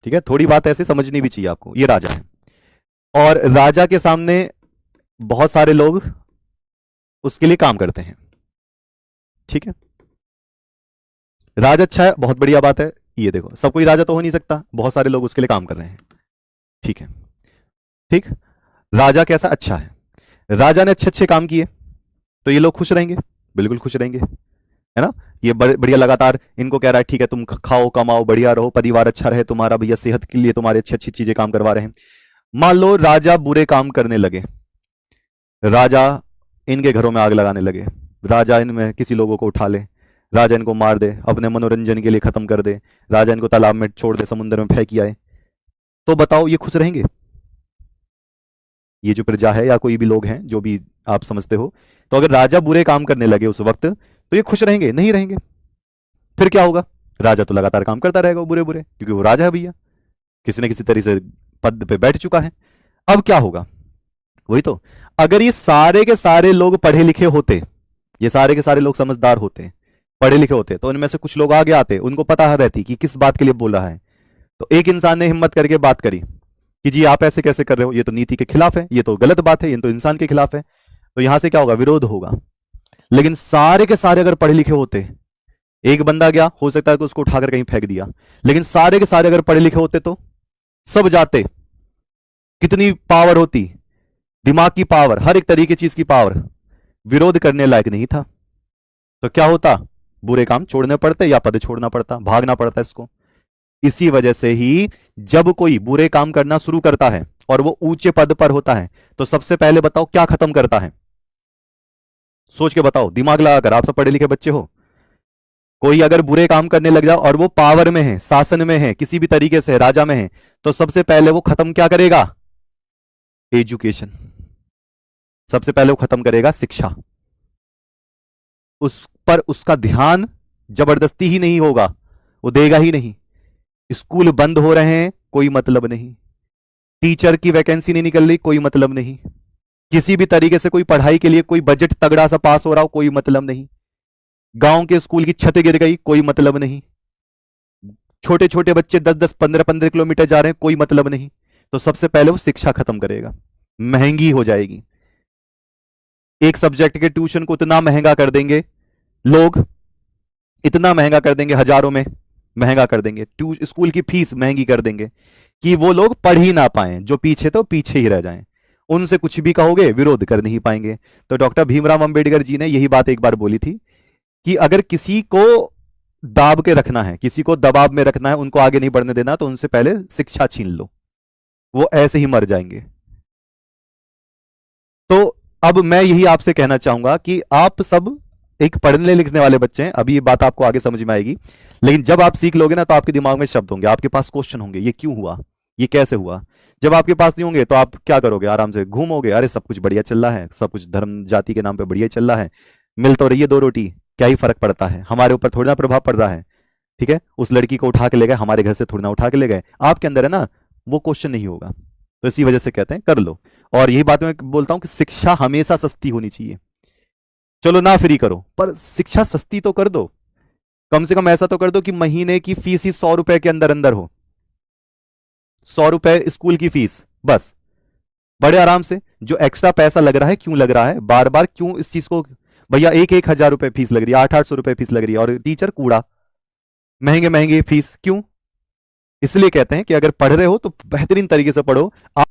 ठीक है, थोड़ी बात ऐसे समझनी भी चाहिए आपको। ये राजा है और राजा के सामने बहुत सारे लोग उसके लिए काम करते हैं। ठीक है, राजा अच्छा है, बहुत बढ़िया बात है। ये देखो, सब कोई राजा तो हो नहीं सकता, बहुत सारे लोग उसके लिए काम कर रहे हैं। ठीक है, ठीक। राजा कैसा? अच्छा है। राजा ने अच्छे अच्छे काम किए तो ये लोग खुश रहेंगे, बिल्कुल खुश रहेंगे, है ना। ये बढ़िया लगातार इनको कह रहा है ठीक है तुम खाओ कमाओ बढ़िया रहो, परिवार अच्छा रहे तुम्हारा, भैया सेहत के लिए तुम्हारे अच्छी अच्छी चीजें काम करवा रहे हैं। मान लो राजा बुरे काम करने लगे, राजा इनके घरों में आग लगाने लगे, राजा इनमें किसी लोगों को उठा ले, राजा इनको मार दे, अपने मनोरंजन के लिए खत्म कर दे, राजा इनको तालाब में छोड़ दे, समुद्र में फेंक आए, तो बताओ ये खुश रहेंगे? ये जो प्रजा है या कोई भी लोग हैं जो भी आप समझते हो, तो अगर राजा बुरे काम करने लगे उस वक्त तो ये खुश रहेंगे? नहीं रहेंगे। फिर क्या होगा? राजा तो लगातार काम करता रहेगा बुरे बुरे, क्योंकि वो राजा है भैया, किसी न किसी तरीके से पद पे बैठ चुका है। अब क्या होगा? वही तो, अगर ये सारे के सारे लोग पढ़े लिखे होते, ये सारे के सारे लोग समझदार होते, पढ़े लिखे होते, तो इनमें से कुछ लोग आगे आते, उनको पता रहती कि किस बात के लिए बोल रहा है। तो एक इंसान ने हिम्मत करके बात करी कि जी आप ऐसे कैसे कर रहे हो, ये तो नीति के खिलाफ है, ये तो गलत बात है, ये तो इंसान के खिलाफ है। तो यहां से क्या होगा? विरोध होगा। लेकिन सारे के सारे अगर पढ़े लिखे होते, एक बंदा गया, हो सकता है कि उसको उठाकर कहीं फेंक दिया, लेकिन सारे के सारे अगर पढ़े लिखे होते तो सब जाते। कितनी पावर होती, दिमाग की पावर, हर एक तरीके चीज की पावर, विरोध करने लायक नहीं था। तो क्या होता? बुरे काम छोड़ने पड़ते या पद छोड़ना पड़ता, भागना पड़ता इसको। इसी वजह से ही जब कोई बुरे काम करना शुरू करता है और वो ऊंचे पद पर होता है तो सबसे पहले बताओ क्या खत्म करता है? सोच के बताओ, दिमाग लगाकर, आप सब पढ़े लिखे बच्चे हो। कोई अगर बुरे काम करने लग जाए और वो पावर में है, शासन में है, किसी भी तरीके से राजा में है, तो सबसे पहले वो खत्म क्या करेगा? एजुकेशन। सबसे पहले वो खत्म करेगा शिक्षा। उस पर उसका ध्यान जबरदस्ती ही नहीं होगा, वो देगा ही नहीं। स्कूल बंद हो रहे हैं, कोई मतलब नहीं। टीचर की वैकेंसी नहीं निकल रही, कोई मतलब नहीं। किसी भी तरीके से कोई पढ़ाई के लिए कोई बजट तगड़ा सा पास हो रहा हो, कोई मतलब नहीं। गांव के स्कूल की छत गिर गई, कोई मतलब नहीं। छोटे छोटे बच्चे 10-10 15-15 किलोमीटर जा रहे हैं, कोई मतलब नहीं। तो सबसे पहले वो शिक्षा खत्म करेगा, महंगी हो जाएगी। एक सब्जेक्ट के ट्यूशन को इतना महंगा कर देंगे लोग, इतना महंगा कर देंगे, हजारों में महंगा कर देंगे, स्कूल की फीस महंगी कर देंगे कि वो लोग पढ़ ही ना पाए, जो पीछे तो पीछे ही रह जाएं। उनसे कुछ भी कहोगे विरोध कर नहीं पाएंगे। तो डॉक्टर भीमराव अंबेडकर जी ने यही बात एक बार बोली थी कि अगर किसी को दाब के रखना है, किसी को दबाव में रखना है, उनको आगे नहीं बढ़ने देना, तो उनसे पहले शिक्षा छीन लो, वो ऐसे ही मर जाएंगे। तो अब मैं यही आपसे कहना चाहूंगा कि आप सब एक पढ़ने लिखने वाले बच्चे हैं, अभी ये बात आपको आगे समझ में आएगी, लेकिन जब आप सीख लोगे ना तो आपके दिमाग में शब्द होंगे, आपके पास क्वेश्चन होंगे, ये क्यों हुआ, ये कैसे हुआ। जब आपके पास नहीं होंगे तो आप क्या करोगे? आराम से घूमोगे, अरे सब कुछ बढ़िया चल रहा है, सब कुछ धर्म जाति के नाम पे बढ़िया चल रहा है, मिल तो रही है 2 रोटी, क्या ही फर्क पड़ता है, हमारे ऊपर थोड़ी ना प्रभाव पड़ रहा है। ठीक है, उस लड़की को उठा के ले गए, हमारे घर से थोड़ी ना उठा के ले गए, आपके अंदर है ना, वो क्वेश्चन नहीं होगा। तो इसी वजह से कहते हैं कर लो। और यही बात मैं बोलता हूं कि शिक्षा हमेशा सस्ती होनी चाहिए। चलो ना फ्री करो, पर शिक्षा सस्ती तो कर दो, कम से कम ऐसा तो कर दो कि महीने की फीस ही 100 रुपए के अंदर अंदर हो, 100 रुपए स्कूल की फीस, बस बड़े आराम से। जो एक्स्ट्रा पैसा लग रहा है, क्यों लग रहा है बार बार, क्यों इस चीज को, भैया 1,000 रुपए फीस लग रही है, 800 रुपए फीस लग रही है, और टीचर कूड़ा, महंगे महंगे फीस क्यों? इसलिए कहते हैं कि अगर पढ़ रहे हो तो बेहतरीन तरीके से पढ़ो।